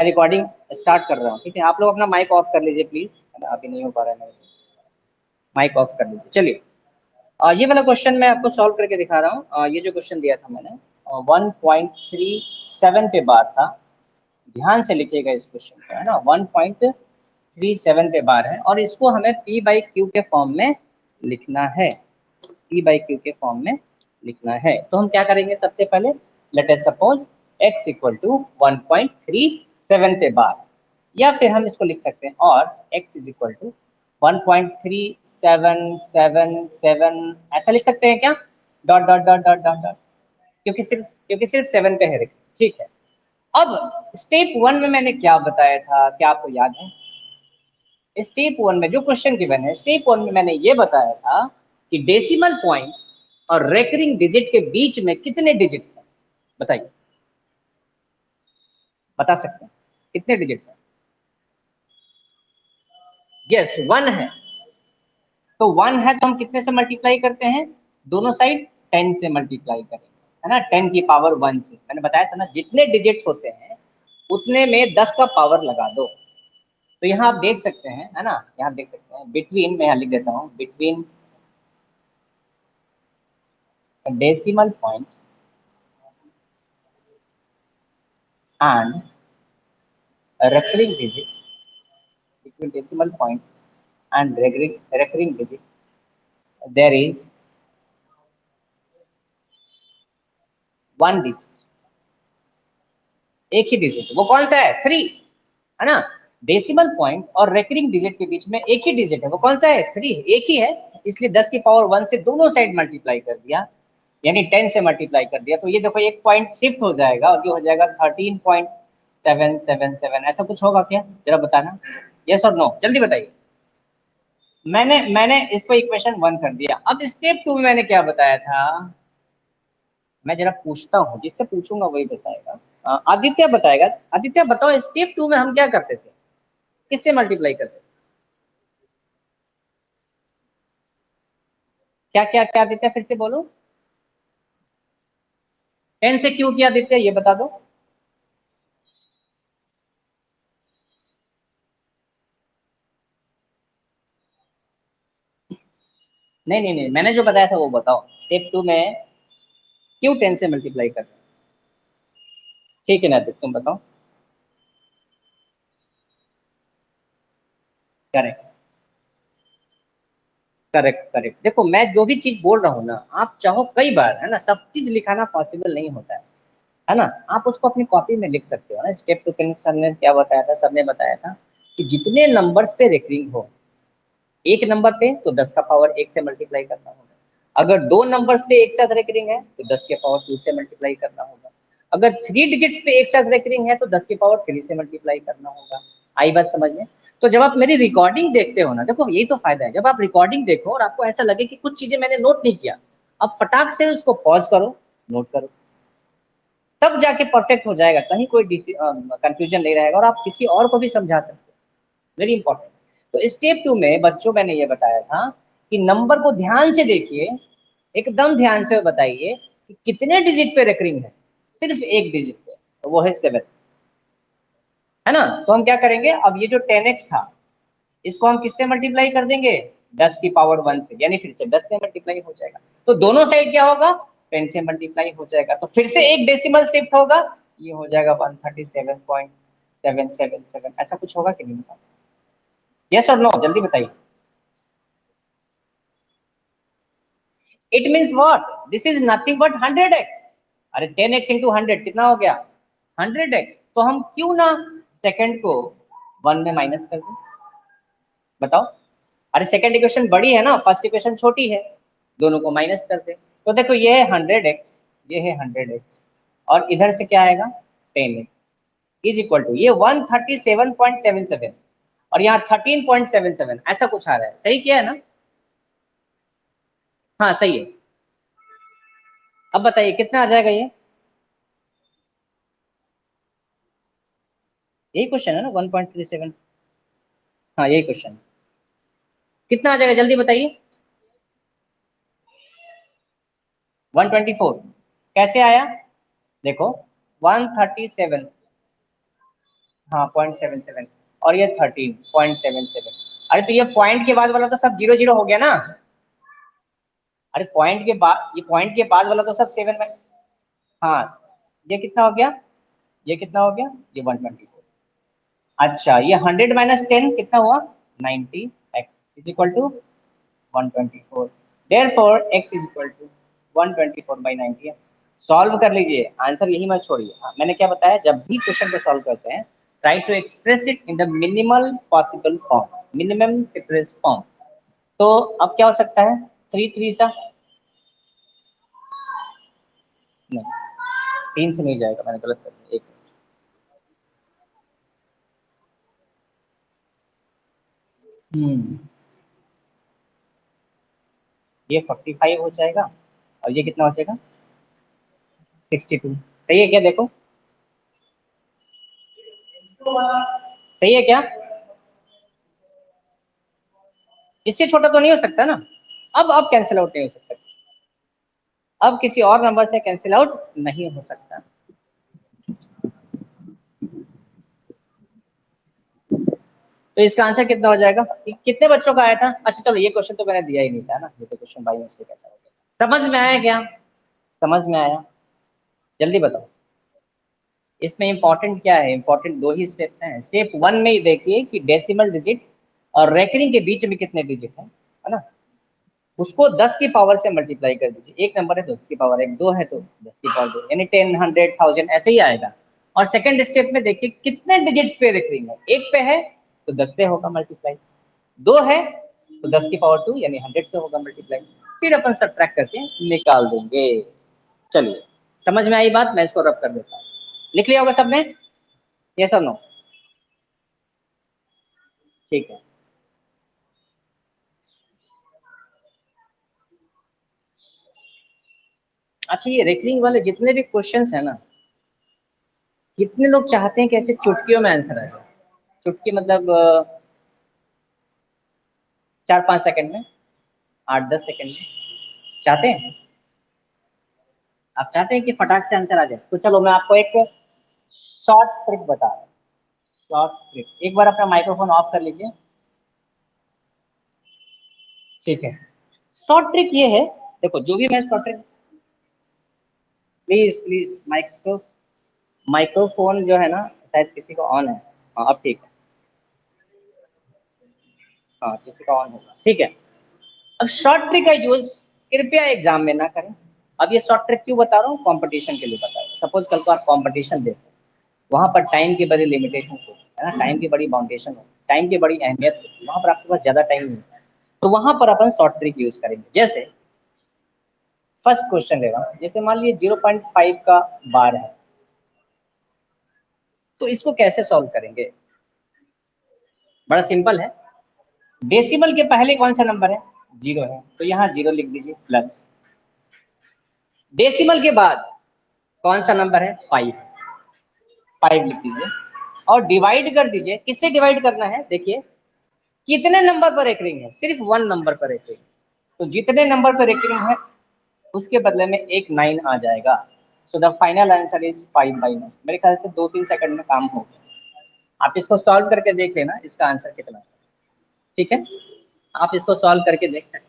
Recording start कर रहा हूँ, ठीक है। आप लोग अपना माइक ऑफ कर लीजिए प्लीज, है ना, अभी नहीं हो पा रहा है मेरे से। माइक ऑफ कर लीजिए। चलिए, ये वाला क्वेश्चन मैं आपको सॉल्व करके दिखा रहा हूँ। ये जो क्वेश्चन दिया था मैंने 1.37 पे बार था। ध्यान से लिखिएगा इस क्वेश्चन को, है ना। 1.37 पे बार है और इसको हमें P बाई क्यू के फॉर्म में लिखना है। P बाई क्यू के फॉर्म में लिखना है। तो हम क्या करेंगे, सबसे पहले let us suppose x equal to 1.37 पे बार, या फिर हम इसको लिख सकते हैं और x इज इक्वल टू 1.3777 ऐसा लिख सकते हैं क्या, dot dot dot dot dot dot, क्योंकि सिर्फ 7 पे है, ठीक है। अब स्टेप 1 में मैंने क्या बताया था, क्या आपको याद है? स्टेप 1 में जो क्वेश्चन गिवन है, स्टेप 1 में मैंने ये बताया था कि डेसिमल पॉइंट और रेकरिंग डिजिट के बीच में कितने डिजिट्स हैं, बताइए, बता सकते हैं कितने डिजिट्स हैं? यस, 1 है। तो 1 है तो हम कितने से मल्टीप्लाई करते हैं, दोनों साइड 10 से मल्टीप्लाई करेंगे, है ना, 10 की पावर 1 से। मैंने बताया था ना, जितने डिजिट्स होते हैं उतने में 10 का पावर लगा दो। तो यहाँ आप देख सकते हैं, है ना, यहाँ देख सकते हैं बिटवीन, मैं यहाँ लिख देता हूँ, between decimal point and recurring digit, between decimal point and recurring digit there is one digit, एक ही डिजिट। वो कौन सा है, 3, है ना। डेसिमल पॉइंट और रेकरिंग डिजिट के बीच में एक ही डिजिट है, वो कौन सा है, 3, एक ही है। इसलिए 10 की पावर 1 से दोनों साइड मल्टीप्लाई कर दिया, यानी 10 से मल्टीप्लाई कर दिया। तो ये देखो एक पॉइंट शिफ्ट हो जाएगा और ये हो जाएगा 13.777। ऐसा कुछ होगा क्या, जरा बताना, यस और नो, जल्दी बताइए। मैंने इसको इक्वेशन 1 कर दिया। अब स्टेप 2 में मैंने क्या बताया था, मैं जरा पूछता हूँ, जिससे पूछूंगा वही बताएगा। आदित्य बताएगा। आदित्य बताओ, स्टेप 2 में हम क्या करते थे, किससे मल्टीप्लाई करते थे? क्या क्या क्या आदित्य, फिर से बोलो। 10 से क्यों किया आदित्य, ये बता दो। नहीं नहीं नहीं, मैंने जो बताया था वो बताओ, स्टेप 2 में क्यों 10 से मल्टीप्लाई करते हैं? ठीक है ना आदित्य, तुम बताओ। Correct correct correct. देखो मैं जो भी चीज बोल रहा हूँ ना, आप चाहो कई बार, है ना, सब चीज लिखाना पॉसिबल नहीं होता है ना। आप उसको अपनी कॉपी में लिख सकते हो ना। स्टेप 2 के सर ने क्या बताया था, सबने बताया था कि जितने नंबर्स पे रेकरिंग हो, एक नंबर पे तो 10 का पावर 1 से मल्टीप्लाई करना होगा। अगर दो नंबर्स पे एक साथ रेकरिंग है तो 10 के पावर 2 से मल्टीप्लाई करना होगा। अगर 3 डिजिट्स पे एक साथ रेकरिंग है तो 10 के पावर 3 से मल्टीप्लाई करना होगा। आई बात समझ में? तो जब आप मेरी रिकॉर्डिंग देखते हो ना, देखो यही तो फायदा है, जब आप रिकॉर्डिंग देखो और आपको ऐसा लगे कि कुछ चीजें मैंने नोट नहीं किया, अब फटाक से उसको पॉज करो, नोट करो, तब जाके परफेक्ट हो जाएगा, कहीं कोई कंफ्यूजन नहीं रहेगा और आप किसी और को भी समझा सकते हो। Very important. तो स्टेप 2 में बच्चों मैंने ये बताया था कि नंबर को ध्यान से देखिए, एकदम ध्यान से बताइए कि कितने डिजिट पे रेकरिंग है, सिर्फ एक डिजिट पे, तो वो है 7, है ना। तो हम क्या करेंगे, अब ये जो 10x था इसको हम किससे मल्टीप्लाई कर देंगे, 10 की पावर 1 से, यानी फिर से 10 से मल्टीप्लाई हो जाएगा। तो दोनों साइड क्या होगा, 10 से मल्टीप्लाई हो जाएगा। तो फिर से एक डेसिमल शिफ्ट होगा, ये हो जाएगा 137.777। ऐसा कुछ होगा कि नहीं, बताओ, यस और नो, जल्दी बताइए। It means what, this is nothing but 100x। अरे 10x इंटू 100 कितना हो गया, 100x। तो हम क्यों ना सेकंड को 1 में माइनस कर दें, बताओ। अरे सेकंड इक्वेशन बड़ी है ना, फर्स्ट इक्वेशन छोटी है, दोनों को माइनस कर दे। तो देखो ये है 100x, ये है 100x, और इधर से क्या आएगा, 10x इज इक्वल टू ये 137.77 और यहाँ 13.77, ऐसा कुछ आ रहा है, सही किया है ना? हाँ सही है। अब बताइए कितना आ जाएगा ये, यही क्वेश्चन है ना, 1.37। हाँ यही क्वेश्चन, कितना आ जाएगा जल्दी बताइए। 124। कैसे आया, देखो 137, हाँ 0.77 और ये 13.77। अरे तो ये पॉइंट के बाद वाला तो सब जीरो जीरो हो गया ना। अरे पॉइंट के बाद, ये पॉइंट के बाद वाला तो सब सेवन में। हाँ ये कितना हो गया, ये कितना हो गया, ये 124। अच्छा ये 100 - 10 कितना हुआ, 90। X is equal to 124। Therefore x is equal to 124/90 है। सॉल्व कर लीजिए, आंसर यही मत छोड़िए। हाँ, मैंने क्या बताया, जब भी क्वेश्चन को सॉल्व करते हैं try to express it in the minimal possible form, minimum simplest form. तो अब क्या हो सकता है, 3 3 सा नहीं, 3 से नहीं जाएगा, मैंने गलत कर दिया। एक हम्म ये 45 हो जाएगा और ये कितना हो जाएगा, 62। सही है क्या, देखो सही है क्या, इससे छोटा तो नहीं हो सकता ना। अब कैंसिल आउट नहीं हो सकता, अब किसी और नंबर से कैंसिल आउट नहीं हो सकता। तो इसका आंसर कितना हो जाएगा, कितने बच्चों का आया था। अच्छा चलो, ये क्वेश्चन तो मैंने दिया ही नहीं था ना, ये तो क्वेश्चन बाई मिस्टेक ऐसा हो गया। समझ में आया क्या, समझ में आया, जल्दी बताओ। इसमें इंपॉर्टेंट क्या है, इंपॉर्टेंट दो ही स्टेप्स हैं। स्टेप वन में ही देखिए कि डेसिमल डिजिट और रेकरिंग के बीच में कितने डिजिट है ना, उसको 10 की पावर से मल्टीप्लाई कर दीजिए। एक नंबर है तो 10 की पावर एक, दो है तो 10 की पावर दो, यानी 10 100 1000 ऐसे ही आएगा। और सेकंड स्टेप में देखिए कितने डिजिट्स पे रेकरिंग है, एक पे है तो 10 से होगा मल्टीप्लाई, दो है तो 10 की पावर 2 यानी 100 से होगा मल्टीप्लाई, फिर अपन सब्ट्रैक्ट करके निकाल देंगे। चलिए, समझ में आई बात, मैं इसको रब कर देता हूँ। लिख लिया होगा सबने, यस और नो, ठीक है। अच्छा ये रेकरिंग वाले जितने भी क्वेश्चंस है ना, कितने लोग चाहते हैं कि ऐसे चुटकियों में आंसर आ जाए, चुटकी मतलब 4 5 सेकंड में, 8 10 सेकंड में, चाहते हैं, आप चाहते हैं कि फटाक से आंसर आ जाए। तो चलो मैं आपको एक शॉर्ट ट्रिक बता रहा हूँ, शॉर्ट ट्रिक। एक बार अपना माइक्रोफोन ऑफ कर लीजिए, ठीक है। शॉर्ट ट्रिक ये है, देखो जो भी मैं short trick, please please microphone जो है ना शायद किसी का ऑन है। हाँ अब ठीक है, हाँ किसी का ऑन होगा, ठीक है। अब शॉर्ट ट्रिक का यूज कृपया एग्जाम में ना करें। अब ये शॉर्ट ट्रिक क्यों बता रहा हूँ, कंपटीशन के लिए बता रहा हूँ। सपोज कल को आप कंपटीशन देखो, वहां पर टाइम की बड़ी लिमिटेशन होती है ना, टाइम की बड़ी बाउंडेशन होती है, टाइम की बड़ी अहमियत होती है, वहां पर आपके पास ज्यादा टाइम नहीं है, तो वहां पर अपन शॉर्ट ट्रिक यूज करेंगे। जैसे फर्स्ट क्वेश्चन ले रहा हूँ, जैसे मान लीजिए 0.5 का बार है, तो इसको कैसे सॉल्व करेंगे, बड़ा सिंपल है। डेसिमल के पहले कौन सा नंबर है, जीरो है, तो यहाँ जीरो लिख दीजिए प्लस, डेसिमल के बाद कौन सा नंबर है, 5, 5 लिख दीजिए और डिवाइड कर दीजिए। किससे डिवाइड करना है, देखिए कितने नंबर पर एक रिंग है, सिर्फ वन नंबर पर एक रिंग, तो जितने नंबर पर एक रिंग है उसके बदले में एक 9 आ जाएगा। So the final answer is 5/9। मेरे ख्याल से 2 3 सेकंड में काम हो गया। आप इसको सॉल्व करके देख लेना, इसका आंसर कितना है, ठीक है। आप इसको सॉल्व करके देख सकते हैं।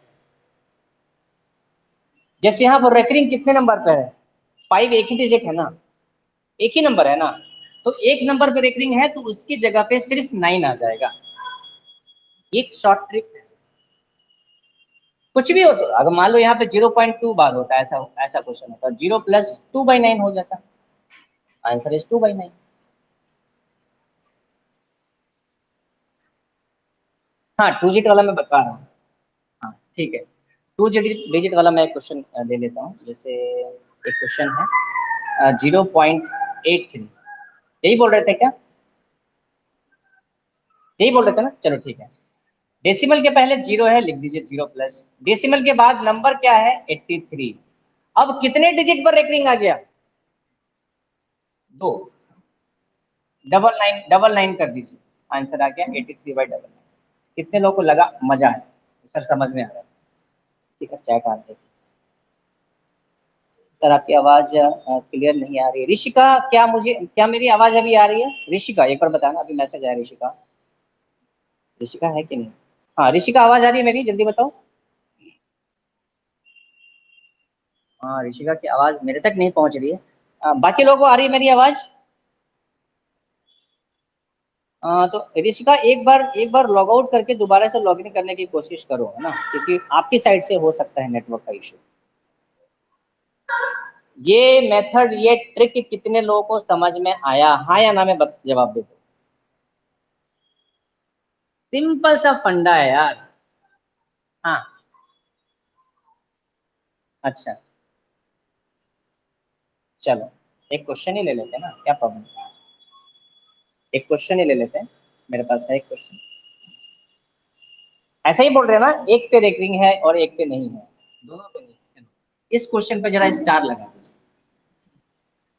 जैसे यहाँ पर रेकरिंग कितने नंबर पर है, 5 एक ही डिजिट है ना, एक ही नंबर है ना, तो एक नंबर पर रेकरिंग है तो उसकी जगह पे सिर्फ 9 आ जाएगा। एक शॉर्ट ट्रिक है, कुछ भी हो तो, अगर मान लो यहाँ पे 0.2 बार होता है, ऐसा ऐसा क्वेश्चन होता है, 0 + 2/9 हो जाता, आंसर इज 2/9। हाँ 2 डिजिट वाला मैं बता रहा हूँ, हाँ ठीक है। 2 डिजिट वाला मैं एक क्वेश्चन ले लेता हूँ। जैसे एक क्वेश्चन है 0.83, यही बोल रहे थे क्या, यही बोल रहे थे ना, चलो ठीक है। डेसिमल के पहले जीरो है, लिख दीजिए जीरो प्लस, डेसिमल के बाद नंबर क्या है, 83। अब कितने डिजिट पर रेकरिंग आ गया, दो, डबल नाइन कर दीजिए, आंसर आ गया 83/99। कितने लोगों को लगा मजा है, सर समझ में आ रहा है, किसी का चैट आ रहा है। सर आपकी आवाज क्लियर नहीं आ रही है। ऋषिका, क्या मेरी आवाज अभी आ रही है? ऋषिका एक बार बताना, अभी मैसेज आया ऋषिका। ऋषिका है कि नहीं? हाँ ऋषिका, आवाज आ रही है मेरी, जल्दी बताओ। हाँ ऋषिका की आवाज मेरे तक नहीं पहुंच रही है। बाकी लोगों को आ रही है मेरी आवाज? तो ऋषिका एक बार लॉग आउट करके दोबारा से लॉग इन करने की कोशिश करो, है ना, क्योंकि आपकी साइड से हो सकता है नेटवर्क का इशू। ये मेथड, ये ट्रिक कितने लोगों को समझ में आया? हाँ या ना में बस जवाब दे दो। सिंपल सा फंडा है यार। हाँ। अच्छा, चलो एक क्वेश्चन ही ले लेते हैं ना, क्या प्रॉब्लम? एक क्वेश्चन ही ले लेते हैं, मेरे पास है एक क्वेश्चन। ऐसा ही बोल रहे हैं ना, एक पे रेकरिंग है और एक पे नहीं है, दोनों पे नहीं है। इस क्वेश्चन पे जरा स्टार लगा दीजिए।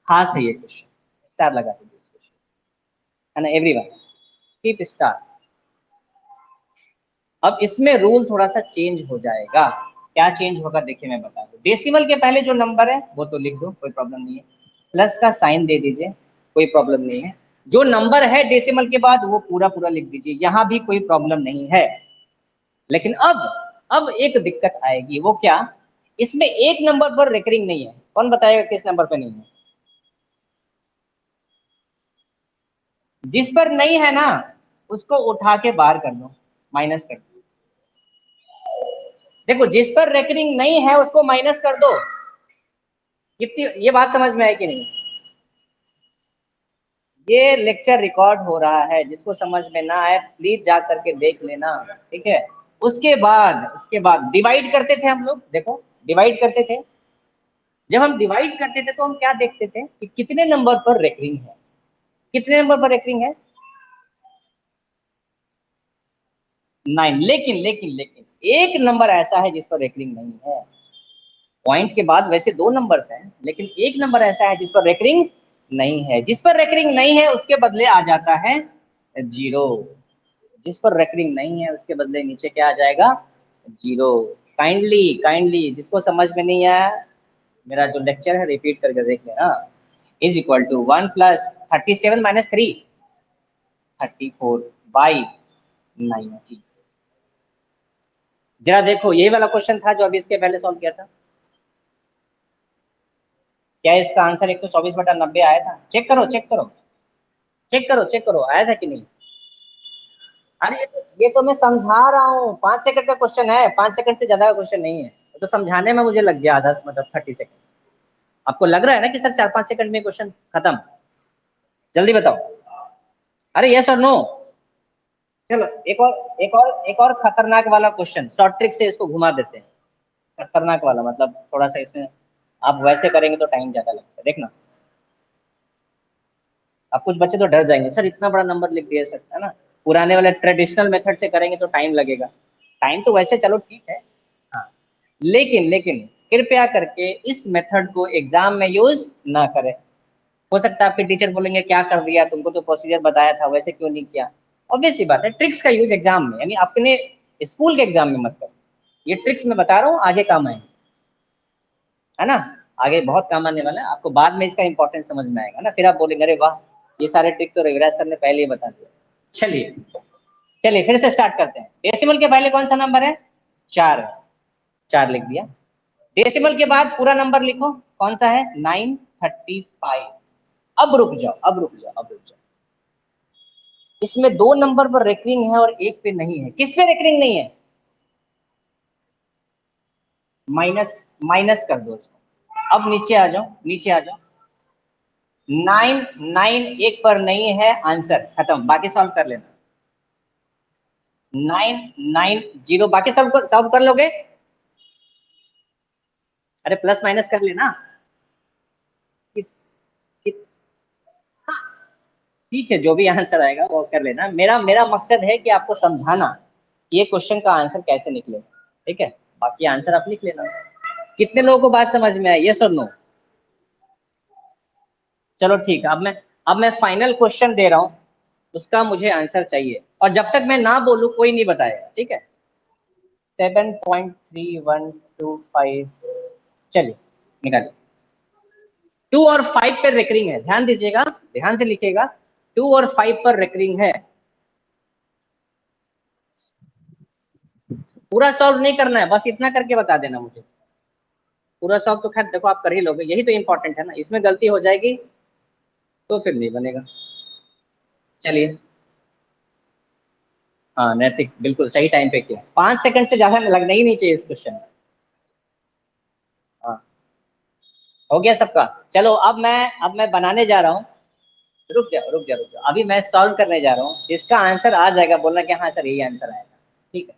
हाँ सही है क्वेश्चन, स्टार लगा दीजिए इस क्वेश्चन, है ना एवरीवन, कीप स्टार। अब इसमें रूल थोड़ा सा चेंज हो जाएगा। क्या चेंज होगा देखिए, मैं बता दूं। डेसिमल के पहले जो नंबर है वो तो लिख दो, कोई प्रॉब्लम नहीं है। प्लस का साइन दे दीजिए, कोई प्रॉब्लम नहीं है। जो नंबर है डेसिमल के बाद वो पूरा पूरा लिख दीजिए, यहां भी कोई प्रॉब्लम नहीं है। लेकिन अब एक दिक्कत आएगी, वो क्या? इसमें एक नंबर पर रेकरिंग नहीं है। कौन बताएगा किस नंबर पर नहीं है? जिस पर नहीं है ना, उसको उठा के बाहर कर दो, माइनस कर दो। देखो, जिस पर रेकरिंग नहीं है उसको माइनस कर दो। कितनी ये बात समझ में है कि नहीं? ये लेक्चर रिकॉर्ड हो रहा है, जिसको समझ में ना आए प्लीज जा करके देख लेना, ठीक है? उसके बाद डिवाइड करते थे हम लोग, देखो डिवाइड करते थे। जब हम डिवाइड करते थे तो हम क्या देखते थे कि कितने नंबर पर रेकरिंग है, कितने नंबर पर रेकरिंग है? 9। लेकिन लेकिन लेकिन एक नंबर ऐसा है जिस पर रेकरिंग नहीं है। पॉइंट के बाद वैसे दो नंबर्स हैं, लेकिन एक नंबर ऐसा है जिस पर रेकरिंग नहीं है। जिस पर रेकरिंग नहीं है उसके बदले आ जाता है जीरो। जिस पर रेकरिंग नहीं है उसके बदले नीचे क्या आ जाएगा? जीरो। काइंडली काइंडली जिसको समझ में नहीं आया, मेरा जो लेक्चर है रिपीट करके देख लेना। Is equal to 1 + 37 - 3, 34/90। जरा देखो, यही वाला क्वेश्चन था जो अभी इसके पहले सॉल्व किया था। क्या इसका आंसर 124/90 आया था? चेक करो चेक करो चेक करो चेक करो, आया था कि नहीं? अरे ये तो मैं समझा रहा हूँ, 5 सेकंड का क्वेश्चन है, 5 सेकंड से ज्यादा का क्वेश्चन नहीं है। तो समझाने में मुझे लग गया आधा, मतलब 30 सेकंड। आपको लग रहा है ना कि सर 4-5 सेकंड में क्वेश्चन खत्म? जल्दी बताओ। अरे यस और नो? चलो एक और खतरनाक वाला क्वेश्चन, शॉर्ट ट्रिक से इसको घुमा देते हैं। खतरनाक वाला मतलब थोड़ा सा इसमें आप वैसे करेंगे तो टाइम ज्यादा लगता है, देखना। अब कुछ बच्चे तो डर जाएंगे, सर इतना बड़ा नंबर लिख दिया सर, है ना। पुराने वाले ट्रेडिशनल मेथड से करेंगे तो टाइम लगेगा। टाइम तो वैसे चलो ठीक है। हाँ, लेकिन लेकिन कृपया करके इस मेथड को एग्जाम में यूज ना करें। हो सकता है आपके टीचर बोलेंगे क्या कर दिया, तुमको तो प्रोसीजर बताया था, वैसे क्यों नहीं किया? ऑब्वियस सी बात है, ट्रिक्स का यूज एग्जाम में, यानी अपने स्कूल के एग्जाम में मत करो। ये ट्रिक्स मैं बता रहा हूँ, आगे काम आएंगे, है ना। आगे बहुत काम आने वाला है आपको, बाद में इसका इंपॉर्टेंस समझ में आएगा ना, फिर आप बोलेंगे अरे वाह, ये सारे ट्रिक तो रविराज सर ने पहले ही बता दिया। चलिए चलिए फिर से स्टार्ट करते हैं। डेसिमल के पहले कौन सा नंबर है? 4 है। 4 लिख दिया। डेसिमल के बाद पूरा नंबर लिखो, कौन सा है? 935। अब रुक जाओ, अब रुक जाओ, अब रुक जाओ। इसमें दो नंबर पर रेकरिंग है और एक पे नहीं है। किस पे रेकरिंग नहीं है? माइनस, माइनस कर दो उसको। अब नीचे आ जाओ, नीचे आ जाओ। 9 एक पर नहीं है, आंसर खत्म, बाकी सॉल्व कर लेना। 9 9 0, बाकी सब सॉल्व कर लोगे? अरे प्लस माइनस कर लेना। कि, कि, हाँ, ठीक है, जो भी आंसर आएगा वो कर लेना। मेरा मेरा मकसद है कि आपको समझाना कि ये क्वेश्चन का आंसर कैसे निकलेगा, ठीक है। बाकी आंसर आप लिख लेना। कितने लोगों को बात समझ में आई, यस और नो? चलो ठीक है, अब मैं फाइनल क्वेश्चन दे रहा हूँ, उसका मुझे आंसर चाहिए, और जब तक मैं ना बोलूँ कोई नहीं बताएगा, ठीक है। 7.3125, चलिए निकालिए। 2 और 5 पर रेकरिंग है, ध्यान दीजिएगा, ध्यान से लिखिएगा, 2 और 5 पर रेकरिंग है। पूरा सॉल्व नहीं करना है, बस इतना करके बता देना मुझे। पूरा सॉल्व तो खैर देखो आप कर ही लोगे, यही तो इंपॉर्टेंट है ना, इसमें गलती हो जाएगी तो फिर नहीं बनेगा। चलिए, हाँ नैतिक बिल्कुल सही टाइम पे किया, 5 सेकंड से ज्यादा लगना ही नहीं चाहिए इस क्वेश्चन में। हाँ, हो गया सबका। चलो अब मैं बनाने जा रहा हूँ। रुक जाओ रुक जाओ रुक जाओ, अभी मैं सॉल्व करने जा रहा हूँ, जिसका आंसर आ जाएगा बोलना कि हाँ सर यही आंसर आएगा। ठीक है,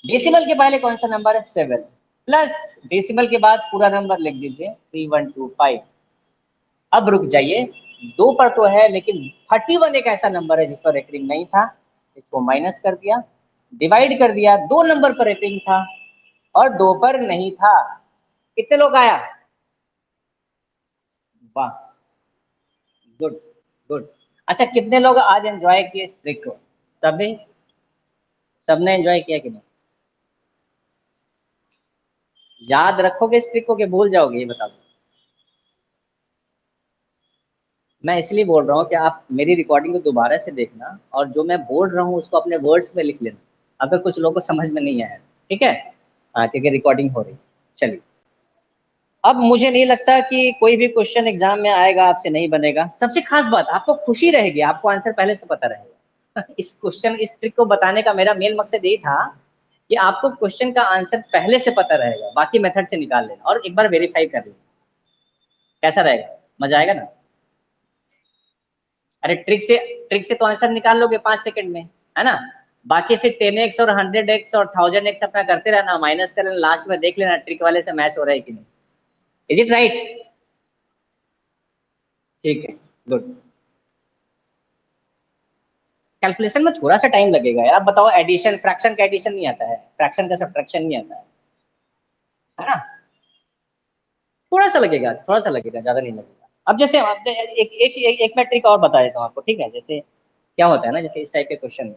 डेसिमल के पहले कौन सा नंबर है? 7 प्लस डेसिमल के बाद पूरा नंबर लिख दीजिए 3125। अब रुक जाइए, 2 पर तो है लेकिन 31 एक ऐसा नंबर है जिस पर रेकरिंग नहीं था, इसको माइनस कर दिया, डिवाइड कर दिया, 2 नंबर पर रेकरिंग था और 2 पर नहीं था। कितने लोग आया? वाह, गुड गुड। अच्छा, कितने लोग आज एंजॉय किए इस ट्रिक को? सभी? सबने एंजॉय किया कि नहीं? याद रखोगे इस ट्रिक को कि भूल जाओगे, ये बताओ। मैं इसलिए बोल रहा हूँ कि आप मेरी रिकॉर्डिंग को दोबारा से देखना और जो मैं बोल रहा हूँ उसको अपने वर्ड्स में लिख लेना, अगर कुछ लोगों को समझ में नहीं आया। ठीक है, हाँ क्योंकि रिकॉर्डिंग हो रही है। चलिए, अब मुझे नहीं लगता कि कोई भी क्वेश्चन एग्जाम में आएगा आपसे नहीं बनेगा। सबसे खास बात, आपको खुशी रहेगी, आपको आंसर पहले से पता रहेगा। इस क्वेश्चन, इस ट्रिक को बताने का मेरा मेन मकसद यही था कि आपको क्वेश्चन का आंसर पहले से पता रहेगा, बाकी मेथड से निकाल लेना और एक बार वेरीफाई कर लेना। कैसा रहेगा? मजा आएगा ना? अरे ट्रिक से तो आंसर निकाल लोगे 5 सेकंड में, है ना? बाकी फिर 10x और 100x और 1000x अपना करते रहना, माइनस कर लेना, लास्ट में देख लेना ट्रिक वाले से मैच हो रहा है कि नहीं। Is it right? ठीक है, गुड। कैलकुलेशन में थोड़ा सा टाइम लगेगा यार। आप बताओ, एडिशन, फ्रैक्शन का एडिशन नहीं आता है, फ्रैक्शन का सब्ट्रैक्शन नहीं आता है ना? थोड़ा सा लगेगा, थोड़ा सा लगेगा, ज्यादा नहीं लगेगा। अब जैसे एक मैं ट्रिक और बता देता हूँ आपको, ठीक है? जैसे क्या होता है ना, जैसे इस टाइप के क्वेश्चन में,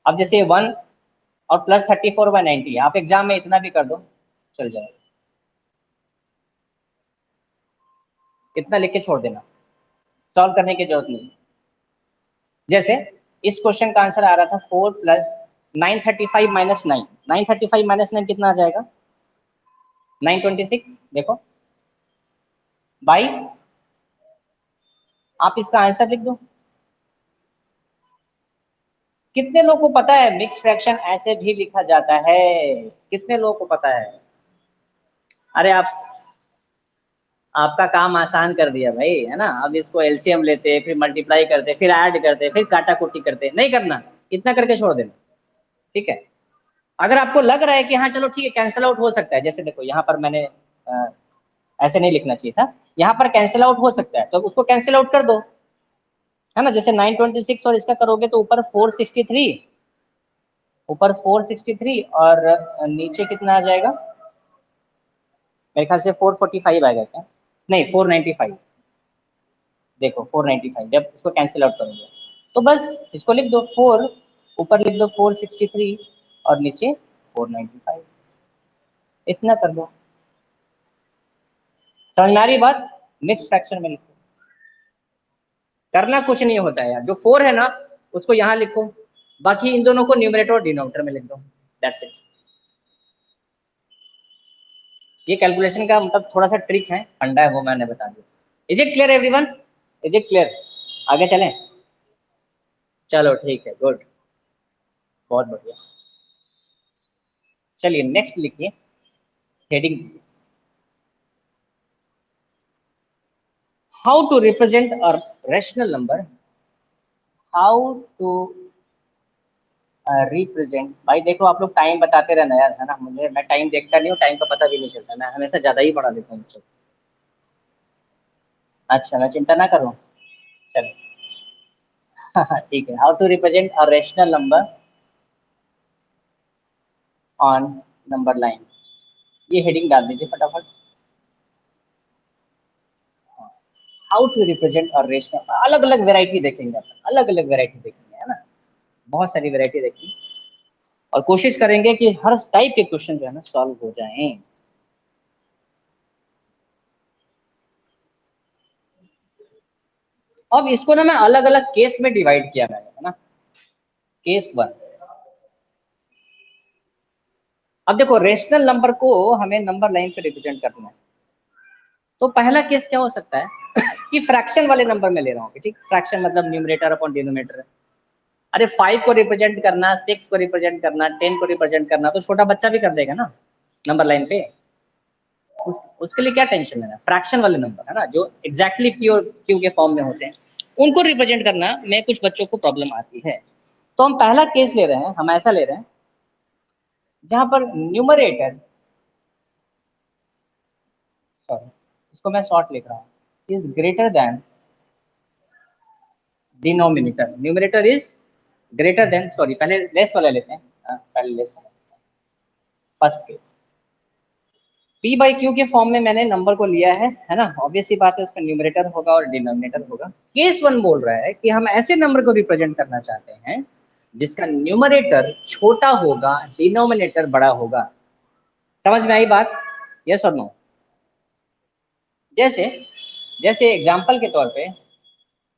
अब जैसे 1 और प्लस 34/90, आप एग्जाम में इतना भी कर दो चल जाएगा, इतना लिख के छोड़ देना, सॉल्व करने की जरूरत नहीं। जैसे इस क्वेश्चन का आंसर आ रहा था 4 प्लस 935 - 9, 935 - 9 कितना आ जाएगा? 926। देखो भाई, आप इसका आंसर लिख दो। कितने लोगों को पता है मिक्स फ्रैक्शन ऐसे भी लिखा जाता है? कितने लोगों को पता है? अरे आप, आपका काम आसान कर दिया भाई, है ना? अब इसको एलसीएम लेते, फिर मल्टीप्लाई करते, फिर ऐड करते, फिर काटा कुटी करते, नहीं करना, इतना करके छोड़ देना। ठीक है, अगर आपको लग रहा है कि हाँ चलो ठीक है कैंसिल आउट हो सकता है, जैसे देखो यहाँ पर मैंने ऐसे नहीं लिखना चाहिए था, यहाँ पर कैंसिल आउट हो सकता है तो उसको कैंसिल आउट कर दो, है ना? जैसे 926 और इसका करोगे तो ऊपर 463, ऊपर 463 और नीचे कितना आ जाएगा? मेरे ख्याल से 445 आएगा क्या? नहीं, 495। देखो 495, जब इसको कैंसिल आउट करोगे तो बस इसको लिख दो 4, ऊपर लिख दो 463 और नीचे 495, इतना कर दो। समझ में आ रही बात? मिक्स फ्रैक्शन में लिखो, करना कुछ नहीं होता है यार। जो 4 है ना उसको यहाँ लिखो, बाकी इन दोनों को न्यूमरेटर और डिनोमिनेटर में लिख दो, दैट्स इट। ये कैलकुलेशन का मतलब थोड़ा सा ट्रिक है, फंडा है, वो मैंने बता दिया। Is it clear everyone? Is it clear? आगे चलें? चलो ठीक है, गुड, बहुत बढ़िया। चलिए नेक्स्ट लिखिए, हेडिंग दीजिए, how to represent a rational number, how to represent. भाई देखो आप लोग टाइम बताते रहना यार, है ना? मुझे, मैं टाइम देखता नहीं हूँ, टाइम का पता भी नहीं चलता, मैं हमेशा ज्यादा ही पढ़ा देता हूँ बच्चों को। अच्छा, मैं चिंता ना करूँ, चलो। ठीक है, how to represent a rational number on number line, ये हेडिंग डाल दीजिए फटाफट। How to represent a rational, अलग अलग वेराइटी देखेंगे अपन, अलग अलग वेराइटी देखेंगे, है ना? बहुत सारी वेराइटी देखेंगे और कोशिश करेंगे कि हर टाइप के क्वेश्चन जो है ना सॉल्व हो जाएं। अब इसको ना मैं अलग अलग केस में डिवाइड किया मैंने, है ना। केस वन, अब देखो रेशनल नंबर को हमें नंबर लाइन पे रिप्रेजेंट करना है। तो पहला केस क्या हो सकता है कि फ्रैक्शन वाले नंबर में ले रहा हूँ, ठीक, फ्रैक्शन मतलब न्यूमरेटर अपॉन डिनोमिनेटर। अरे 5 को रिप्रेजेंट करना, 6 को रिप्रेजेंट करना, 10 को रिप्रेजेंट करना तो छोटा बच्चा भी कर देगा ना नंबर लाइन पे। उसके लिए क्या टेंशन लेना, फ्रैक्शन वाले नंबर है ना जो एग्जैक्टली पी और क्यू के फॉर्म में होते हैं, उनको रिप्रेजेंट करना में कुछ बच्चों को प्रॉब्लम आती है। तो हम पहला केस ले रहे हैं, हम ऐसा ले रहे हैं जहां पर न्यूमरेटर, सॉरी इसको मैं शॉर्ट लिख रहा हूँ, is greater than denominator, numerator is greater than, sorry पहले लेस वाला लेते हैं, पहले लेस वाला, first case P by Q के फॉर्म में मैंने नंबर को लिया है ना, ऑब्वियस सी बात है उसका न्यूमरेटर होगा और डिनोमिनेटर होगा। केस वन बोल रहा है कि हम ऐसे नंबर को रिप्रेजेंट करना चाहते हैं जिसका न्यूमरेटर छोटा होगा, डिनोमिनेटर बड़ा होगा। समझ में आई बात, यस और नो? जैसे जैसे एग्जाम्पल के तौर पे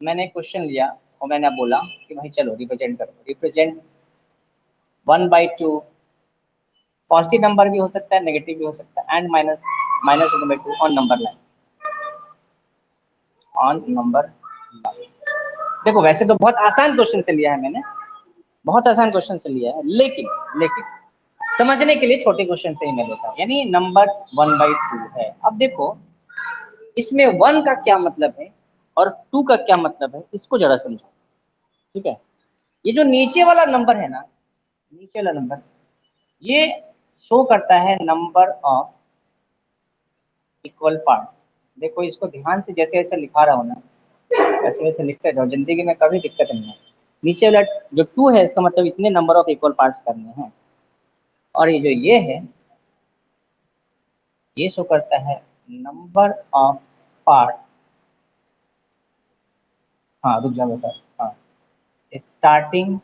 मैंने क्वेश्चन लिया और मैंने बोला कि भाई चलो रिप्रेजेंट करो, रिप्रेजेंट 1/2, पॉजिटिव नंबर भी हो सकता है, नेगेटिव भी हो सकता है, and minus minus 1/2 on number line, on number line. देखो वैसे तो बहुत आसान क्वेश्चन से लिया है मैंने, बहुत आसान क्वेश्चन से लिया है, लेकिन लेकिन समझने के लिए छोटे क्वेश्चन से ही मैं लेता हूँ, यानी नंबर 1/2 है। अब देखो इसमें 1 का क्या मतलब है और 2 का क्या मतलब है, इसको जरा समझो, ठीक है। ये जो नीचे वाला नंबर है ना, नीचे वाला नंबर, ये शो करता है नंबर ऑफ इक्वल पार्ट्स। देखो इसको ध्यान से जैसे जैसे लिखा रहा हूँ ना, वैसे वैसे लिखते जाओ, जिंदगी में कभी दिक्कत नहीं है। नीचे वाला जो 2 है इसका मतलब इतने नंबर ऑफ इक्वल पार्ट्स करने हैं, और ये जो ये है ये शो करता है नंबर ऑफ पार्ट, हाँ रुक जाओ बेटा, हाँ, starting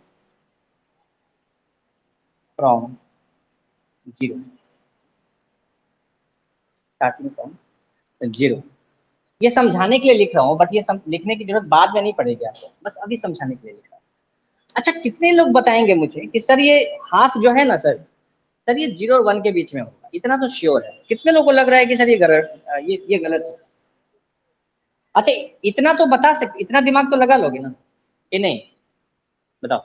from zero, starting from zero. ये समझाने के लिए लिख रहा हूँ, बट ये लिखने की जरूरत बाद में नहीं पड़ेगी आपको, बस अभी समझाने के लिए लिख रहा हूँ। अच्छा कितने लोग बताएंगे मुझे कि सर ये हाफ जो है ना सर ये 0 और 1 के बीच में होगा, इतना तो श्योर है। कितने लोगों को लग रहा है कि सर ये गलत, ये गलत है? अच्छा इतना तो बता सकते, इतना दिमाग तो लगा लोगे ना कि नहीं, बताओ।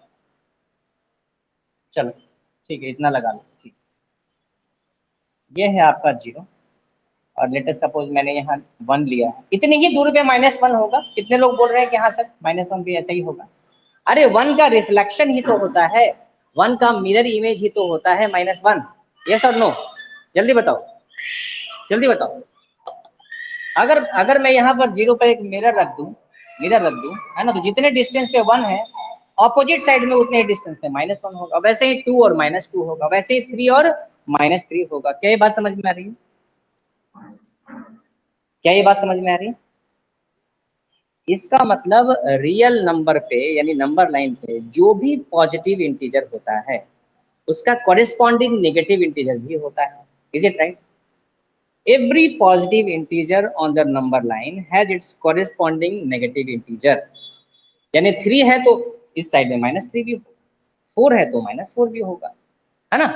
चलो ठीक है, इतना लगा लो, ठीक। ये है आपका 0, और लेटेस्ट सपोज मैंने यहाँ 1 लिया है, इतनी ही दूर पे -1 होगा। कितने लोग बोल रहे हैं कि हाँ सर -1 भी ऐसा ही होगा? अरे 1 का रिफ्लेक्शन ही तो होता है, 1 का मिरर इमेज ही तो होता है -1। यस और नो? जल्दी बताओ, जल्दी बताओ। अगर अगर मैं यहाँ पर 0 पर एक मिरर रख दूं, है ना, तो जितने डिस्टेंस पे 1 है, ऑपोजिट साइड में उतने ही डिस्टेंस पे -1 होगा, वैसे ही 2 और -2 होगा, वैसे ही 3 और -3 होगा। क्या ये बात समझ में आ रही है? क्या ये बात समझ में आ रही है? इसका मतलब रियल नंबर पे यानी नंबर लाइन पे जो भी पॉजिटिव इंटीजर होता है उसका कॉरेस्पॉन्डिंग नेगेटिव इंटीजर भी होता है। Is it right? Every positive integer on the number line has its corresponding negative integer. यानी 3 है तो इस साइड में -3 भी होगा, 4 है तो -4 भी होगा, है ना।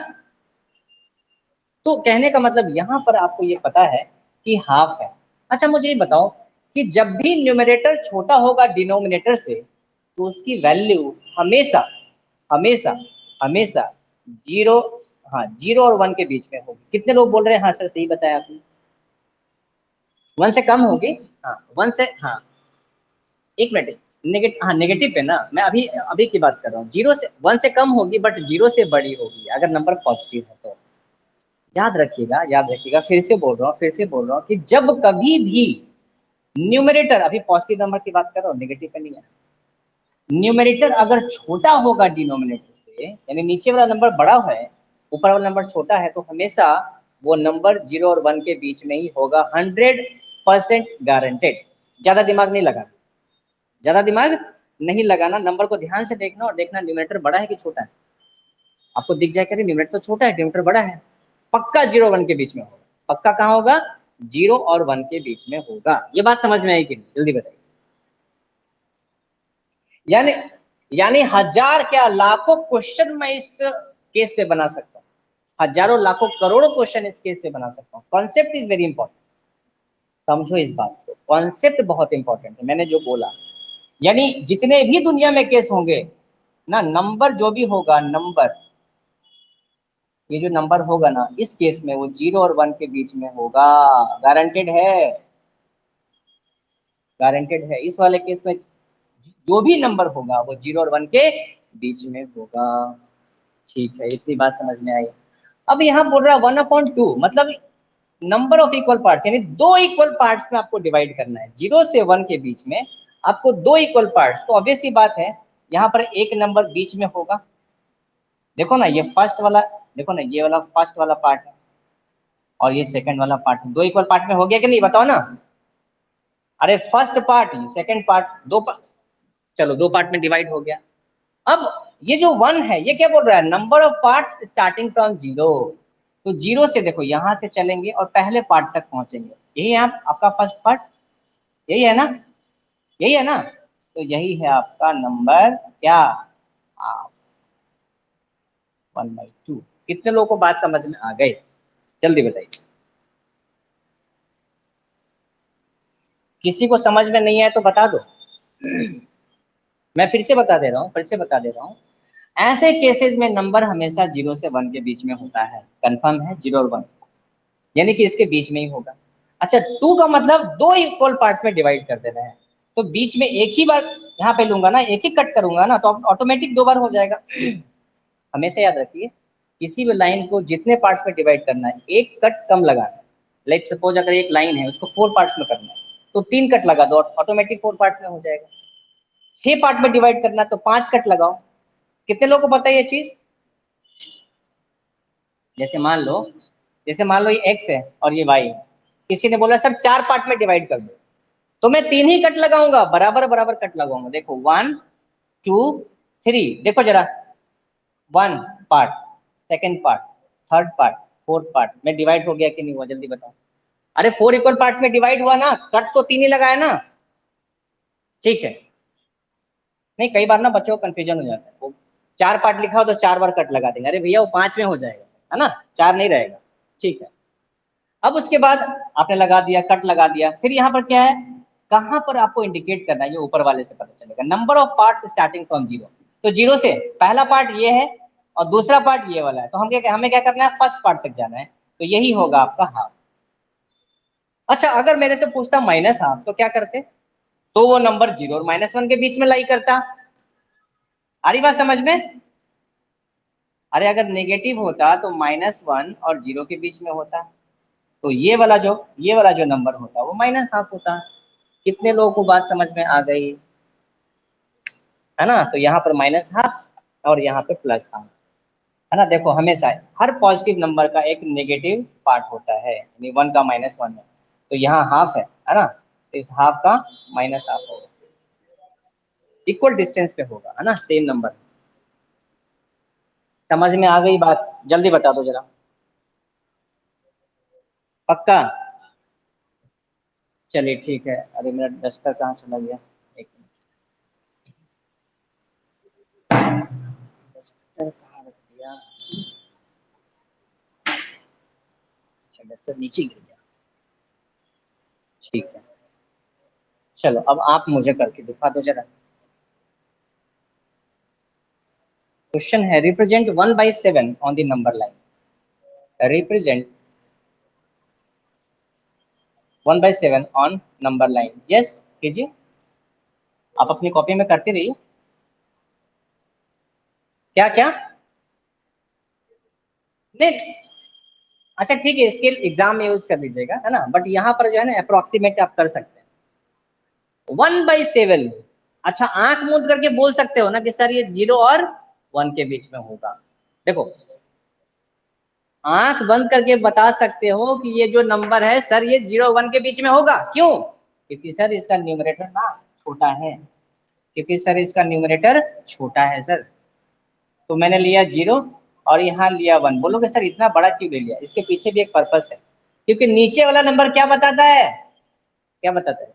तो कहने का मतलब यहाँ पर आपको ये पता है कि हाफ है। अच्छा मुझे ये बताओ कि जब भी न्यूमरेटर छोटा होगा डिनोमिनेटर से तो उसकी वैल्यू हमेशा हमेशा हमेशा 0, हाँ 0 और 1 के बीच में होगी। कितने लोग बोल रहे हैं हाँ सर सही बताया आपने? 1 से कम होगी, हाँ 1 से, हाँ एक मिनट, नेगेटिव, हाँ नेगेटिव पे ना, मैं अभी अभी की बात कर रहा हूँ। 0 से 1 से कम होगी बट 0 से बड़ी होगी अगर नंबर पॉजिटिव है तो। याद रखिएगा, याद रखिएगा, फिर से बोल रहा हूँ कि जब कभी भी न्यूमरेटर, अभी पॉजिटिव नंबर की बात कर रहा हूँ, नेगेटिव पे नहीं है, न्यूमरेटर अगर छोटा होगा डिनोमिनेटर से, यानी नीचे वाला नंबर बड़ा है ऊपर वाला नंबर छोटा है, तो हमेशा वो नंबर 0 और 1 के बीच में ही होगा, 100% गारंटेड। ज्यादा दिमाग नहीं लगाना, ज्यादा दिमाग नहीं लगाना, नंबर को ध्यान से देखना और देखना न्यूमरेटर बड़ा है कि छोटा है। आपको दिख जाए कि न्यूमरेटर तो छोटा है, डिनोमिनेटर बड़ा है, पक्का 0 1 के बीच में होगा। पक्का कहाँ होगा? 0 और 1 के बीच में होगा। ये बात समझ में आई कि नहीं? जल्दी बताइए। यानी यानी हजार क्या लाखों क्वेश्चन मैं इस केस पे बना सकता हूँ, हजारों लाखों करोड़ों क्वेश्चन इस केस पे बना सकता हूँ। कॉन्सेप्ट इज वेरी इंपॉर्टेंट, समझो इस बात को, कॉन्सेप्ट बहुत इंपॉर्टेंट है। मैंने जो बोला यानी जितने भी दुनिया में केस होंगे ना, नंबर जो भी होगा, नंबर ये जो नंबर होगा ना इस केस में वो 0 और 1 के बीच में होगा, गारंटेड है, गारंटेड है। इस वाले केस में जो भी नंबर होगा वो 0 और 1 के बीच में होगा। ठीक है, इतनी बात समझ में आई। अब यहाँ बोल रहा है 1/2, मतलब नंबर ऑफ इक्वल पार्ट्स, यानी दो इक्वल पार्ट्स में आपको डिवाइड करना है, 0 से 1 के बीच में आपको दो इक्वल पार्ट्स। तो ऑब्वियस सी बात है यहाँ पर एक नंबर बीच में होगा। देखो ना ये फर्स्ट वाला, देखो ना ये वाला फर्स्ट वाला पार्ट है और ये सेकंड वाला पार्ट है, दो इक्वल पार्ट में हो गया कि नहीं, बताओ ना। अरे फर्स्ट पार्ट सेकंड पार्ट, चलो दो पार्ट में डिवाइड हो गया। अब ये जो 1 है ये क्या बोल रहा है, number of parts starting from 0। तो 0 से देखो यहां से चलेंगे और पहले पार्ट तक पहुंचेंगे, यही है आपका फर्स्ट पार्ट, यही है ना, यही है ना। तो यही है आपका नंबर क्या, 1/2। कितने लोगों को बात समझ में आ गई, जल्दी बताइए। किसी को समझ में नहीं आए तो बता दो। मैं फिर से बता दे रहा हूँ, फिर से बता दे रहा हूँ। ऐसे केसेस में नंबर हमेशा 0 से 1 के बीच में होता है, कंफर्म है, 0 और 1, यानी कि इसके बीच में ही होगा। अच्छा 2 का मतलब दो इक्वल पार्ट्स में डिवाइड कर देना है, तो बीच में एक ही बार यहाँ पे लूंगा ना, एक ही कट करूंगा ना, तो ऑटोमेटिक दो बार हो जाएगा। हमेशा याद रखिए किसी भी लाइन को जितने पार्ट्स में डिवाइड करना है एक कट कम लगाना है। लेट सपोज अगर एक लाइन है उसको 4 पार्ट्स में करना है तो 3 कट लगा दो, ऑटोमेटिक 4 पार्ट्स में हो जाएगा। 6 पार्ट में डिवाइड करना तो 5 कट लगाओ। कितने लोगों को पता है ये चीज। जैसे मान लो, जैसे मान लो ये एक्स है और ये वाई, किसी ने बोला सर 4 पार्ट में डिवाइड कर दो, तो मैं 3 ही कट लगाऊंगा, बराबर बराबर कट लगाऊंगा। देखो 1 2 3, देखो जरा, 1 part, second part, third part, fourth part में डिवाइड हो गया कि नहीं हुआ, जल्दी बताओ। अरे 4 इक्वल पार्ट्स में डिवाइड हुआ ना, कट तो 3 ही लगाया ना। ठीक है, नहीं कई बार ना बच्चों को कंफ्यूजन हो जाता है, वो 4 पार्ट लिखा हो तो 4 बार कट लगा देंगे, अरे भैया वो 5 में हो जाएगा, है ना, 4 नहीं रहेगा। ठीक है, अब उसके बाद आपने लगा दिया, कट लगा दिया, फिर यहाँ पर क्या है, कहाँ पर आपको इंडिकेट करना है, ये ऊपर वाले से पता चलेगा, number of parts starting from 0। तो 0 से पहला पार्ट ये है और दूसरा पार्ट ये वाला है, तो हमें क्या करना है, फर्स्ट पार्ट तक जाना है, तो यही होगा आपका हाफ। अच्छा अगर मेरे से पूछता माइनस हाफ तो क्या करते, तो वो नंबर 0 और -1 के बीच में लाई करता। आ रही बात समझ में। अरे अगर नेगेटिव होता तो -1 और 0 के बीच में होता, तो ये वाला जो नंबर होता वो माइनस हाफ होता। कितने लोगों को बात समझ में आ गई, है ना। तो यहाँ पर -1/2 और यहाँ पे +1/2, है ना। देखो हमेशा हर पॉजिटिव नंबर का एक नेगेटिव पार्ट होता है, यानी 1 का -1 है, तो यहाँ हाफ है ना, तो इस हाफ का -1/2 होगा, इक्वल डिस्टेंस पे होगा, है ना, सेम नंबर। समझ में आ गई बात, जल्दी बता दो जरा, पक्का। चलिए ठीक है, अरे मेरा डस्टर कहाँ चला गया, एक मिनट, डस्टर कहाँ रख दिया, अच्छा डस्टर नीचे गिर गया। ठीक है, चलो अब आप मुझे करके दिखा दो जरा। क्वेश्चन है represent 1/7 on the number line, represent 1/7 on number line, yes कीजिए, आप अपनी कॉपी में करते रहिए। क्या क्या, नहीं, अच्छा ठीक है, इसके एग्जाम में यूज कर लीजिएगा, है ना, बट यहाँ पर जो है ना अप्रोक्सीमेट आप कर सकते हैं 1/7। अच्छा आंख मूंद करके बोल सकते हो ना कि सर ये 0 और 1 के बीच में होगा। देखो आंख बंद करके बता सकते हो कि ये जो नंबर है सर ये 0 1 के बीच में होगा, क्यों, क्योंकि सर इसका न्यूमरेटर ना छोटा है, क्योंकि सर इसका न्यूमरेटर छोटा है सर। तो मैंने लिया 0 और यहाँ लिया 1, बोलोगे सर इतना बड़ा क्यों ले लिया, इसके पीछे भी एक पर्पस है, क्योंकि नीचे वाला नंबर क्या बताता है, क्या बताता है,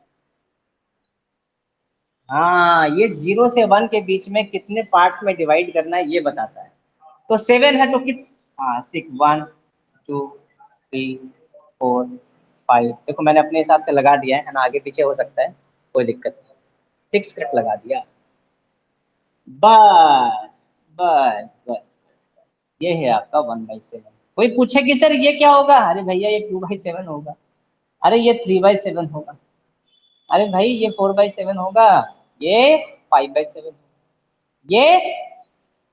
हाँ, ये 0 से 1 के बीच में कितने पार्ट्स में डिवाइड करना है ये बताता है। तो 7 है तो हाँ 6, 1 2 3 4 5। देखो मैंने अपने हिसाब से लगा दिया है ना, आगे पीछे हो सकता है, कोई दिक्कत नहीं। 6 कट लगा दिया। बस बस ये है आपका 1/7। कोई पूछे कि सर ये क्या होगा, अरे भैया ये 2/7 होगा। अरे ये 3/7 होगा। अरे भाई ये 4/7 होगा। ये 5/7, ये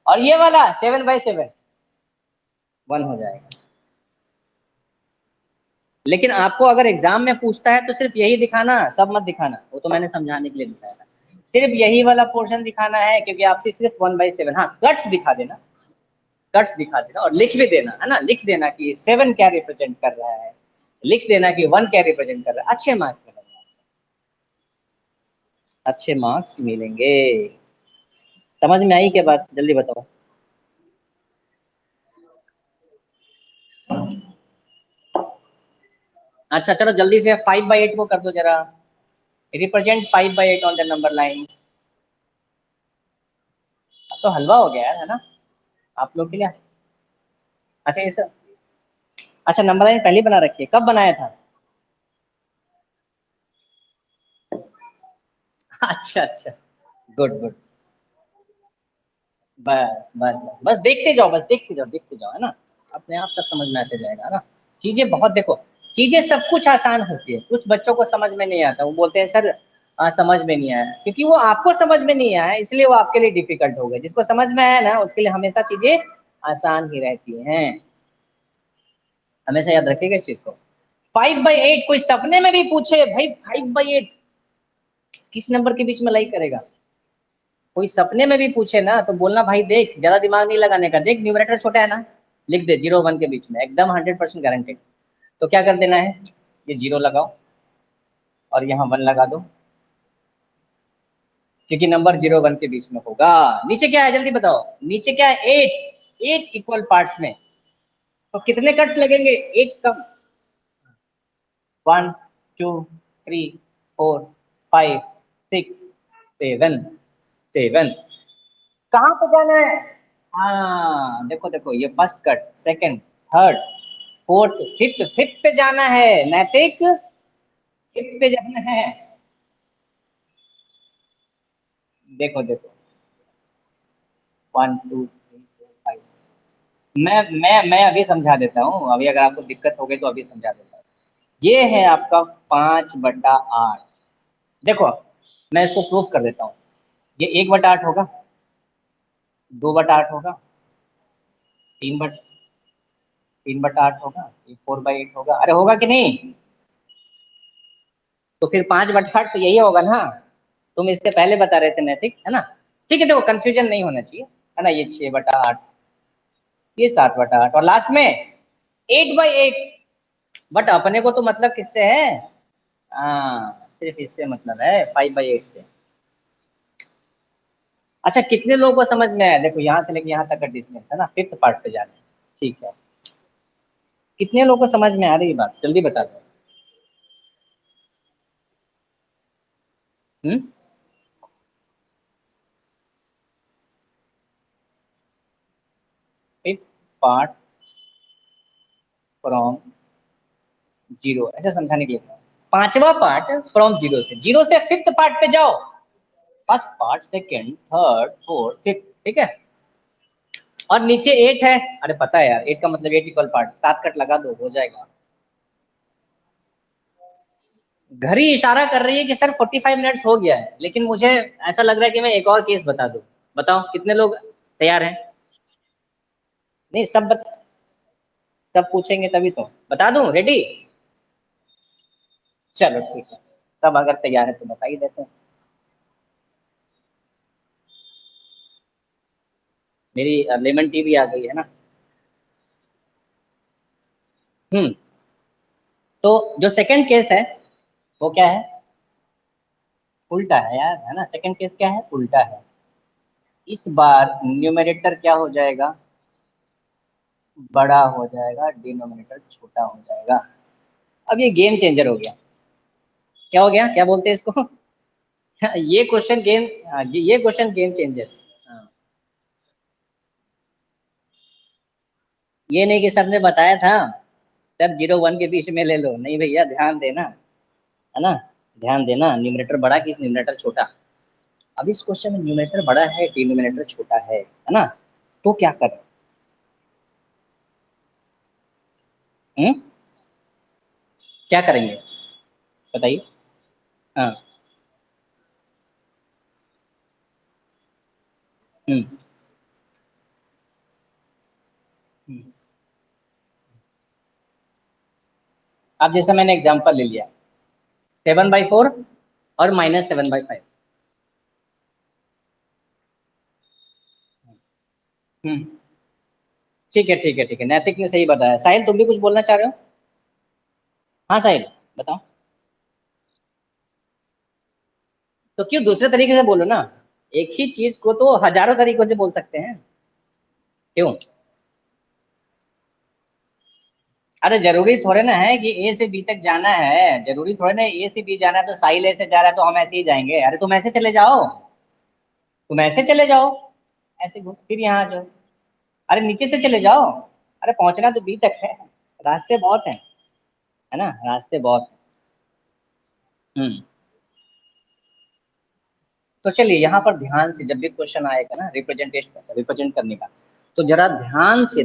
और ये वाला 7/7 1 हो जाएगा। लेकिन आपको अगर एग्जाम में पूछता है तो सिर्फ यही दिखाना, सब मत दिखाना, वो तो मैंने समझाने के लिए दिखाया था। सिर्फ यही वाला पोर्शन दिखाना है, क्योंकि आपसे सिर्फ 1/7। हाँ कट्स दिखा देना, कट्स दिखा देना और लिख भी देना है ना, लिख देना कि 7 क्या रिप्रेजेंट कर रहा है, लिख देना कि 1 क्या रिप्रेजेंट कर रहा है। अच्छे मार्क्स मिलेंगे, अच्छे मार्क्स मिलेंगे। समझ में आई क्या बात, जल्दी बताओ। अच्छा चलो जल्दी से 5/8 को कर दो जरा, represent 5/8 on the number line. अब तो हलवा हो गया यार, है ना, आप लोग के लिए। अच्छा ये सब, अच्छा नंबर लाइन पहले बना रखी है, कब बनाया था? अच्छा अच्छा, गुड गुड। बस देखते जाओ, बस देखते जाओ देखते जाओ, है ना, अपने आप तक समझ में आते जाएगा ना। चीजें बहुत देखो, चीजें सब कुछ आसान होती है, कुछ बच्चों को समझ में नहीं आता, वो बोलते हैं सर समझ में नहीं आया, क्योंकि वो आपको समझ में नहीं आया इसलिए वो आपके लिए डिफिकल्ट हो गए। जिसको समझ में आया ना उसके लिए हमेशा चीजें आसान ही रहती हैं, हमेशा याद रखिएगा इस चीज को। 5/8 कोई सपने में भी पूछे भाई, 5/8 किस नंबर के बीच में लाई करेगा, कोई सपने में भी पूछे ना तो बोलना भाई देख, ज्यादा दिमाग नहीं लगाने का, देख न्यूमरेटर छोटा है ना, लिख दे 0 1 के बीच में, एकदम 100% गारंटेड। तो क्या कर देना है, ये 0 लगाओ और यहाँ 1 लगा दो, क्योंकि नंबर 0 1 के बीच में होगा। नीचे क्या है जल्दी बताओ, नीचे क्या है, 8, 8 इक्वल पार्ट्स में, तो कितने कट्स लगेंगे, एक कम। 1 2 3 4 5 6 7, 7 कहाँ पे जाना है। हाँ देखो देखो, ये first cut, second, third, fourth, fifth, fifth पे जाना है नैतिक, फिफ्थ पे जाना है। देखो देखो, 1 2 3 4 5। मैं अभी समझा देता हूँ, अभी अगर आपको दिक्कत हो गई तो अभी समझा देता हूँ। ये है आपका 5/8। देखो मैं इसको प्रूफ कर देता हूँ, ये 1/8 होगा, 2/8 होगा, 3/8 होगा, ये 4/8 होगा, अरे होगा कि नहीं। तो फिर 5/8 तो यही होगा ना, तुम इससे पहले बता रहे थे नैतिक, है ना। ठीक है देखो, कंफ्यूजन नहीं होना चाहिए, है ना, ये 6/8, ये 7/8 और लास्ट में 8/8। बट अपने को तो मतलब किससे है, हाँ सिर्फ इससे मतलब है, 5/8 से। अच्छा कितने लोगों को समझ में आया, देखो यहाँ से लेके यहाँ तक का डिस्टेंस है ना, फिफ्थ पार्ट पे जाना है, ठीक है। कितने लोगों को समझ में आ रही है बात, जल्दी बता दो। हम्म, फिफ्थ पार्ट फ्रॉम 0, ऐसे समझाने के लिए। पांचवा पार्ट फ्रॉम 0 से, 0 से फिफ्थ पार्ट पे जाओ, first part, second, third, fourth, fifth, ठीक है। और नीचे 8 है, अरे पता है यार 8 का मतलब 8 इक्वल पार्ट, 7 कट लगा दो हो जाएगा। घड़ी इशारा कर रही है कि सर 45 मिनट्स हो गया है, लेकिन मुझे ऐसा लग रहा है कि मैं एक और केस बता दूं। बताओ कितने लोग तैयार हैं। नहीं सब पूछेंगे तभी तो बता दूं, रेडी। चलो ठीक है, सब अगर तैयार है तो बता ही देते हैं। मेरी लेमन टी भी आ गई है ना। हम्म, तो जो सेकंड केस है वो क्या है, उल्टा है यार, है ना, सेकंड केस क्या है, उल्टा है। इस बार न्यूमरेटर क्या हो जाएगा, बड़ा हो जाएगा, डिनोमिनेटर छोटा हो जाएगा। अब ये गेम चेंजर हो गया। क्या हो गया, क्या बोलते हैं इसको, ये क्वेश्चन गेम, ये क्वेश्चन गेम चेंजर। हाँ, ये नहीं कि सर ने बताया था सर 0 1 के बीच में ले लो, नहीं भैया ध्यान देना, है ना, ध्यान देना, न्यूमरेटर बड़ा कि न्यूमरेटर छोटा। अब इस क्वेश्चन में न्यूमरेटर बड़ा है डिनोमिनेटर छोटा है ना, तो क्या करें? हम्म, क्या करेंगे बताइए। हाँ। हम्म। हम्म। अब जैसे मैंने एग्जांपल ले लिया 7/4 और -7/5। हम्म। ठीक है ठीक है ठीक है, नैतिक ने सही बताया। साहिल तुम भी कुछ बोलना चाह रहे हो? हाँ साहिल, बताओ। तो क्यों दूसरे तरीके से बोलो ना, एक ही चीज को तो हजारों तरीकों से बोल सकते हैं। क्यों? अरे जरूरी थोड़े ना है कि ए से बी तक जाना है, जरूरी थोड़े ना ए से बी जाना है तो साहिल ए से जा रहा है तो हम ऐसे ही जाएंगे। अरे तुम ऐसे चले जाओ, तुम ऐसे चले जाओ, ऐसे घूम फिर यहाँ आ जाओ। अरे नीचे से चले जाओ, अरे पहुंचना तो बी तक है, रास्ते बहुत हैं, है ना, रास्ते बहुत हैं। तो चलिए यहाँ पर ध्यान से, जब भी क्वेश्चन आएगा ना रिप्रेजेंटेशन रिप्रेजेंट करने का, तो जरा ध्यान से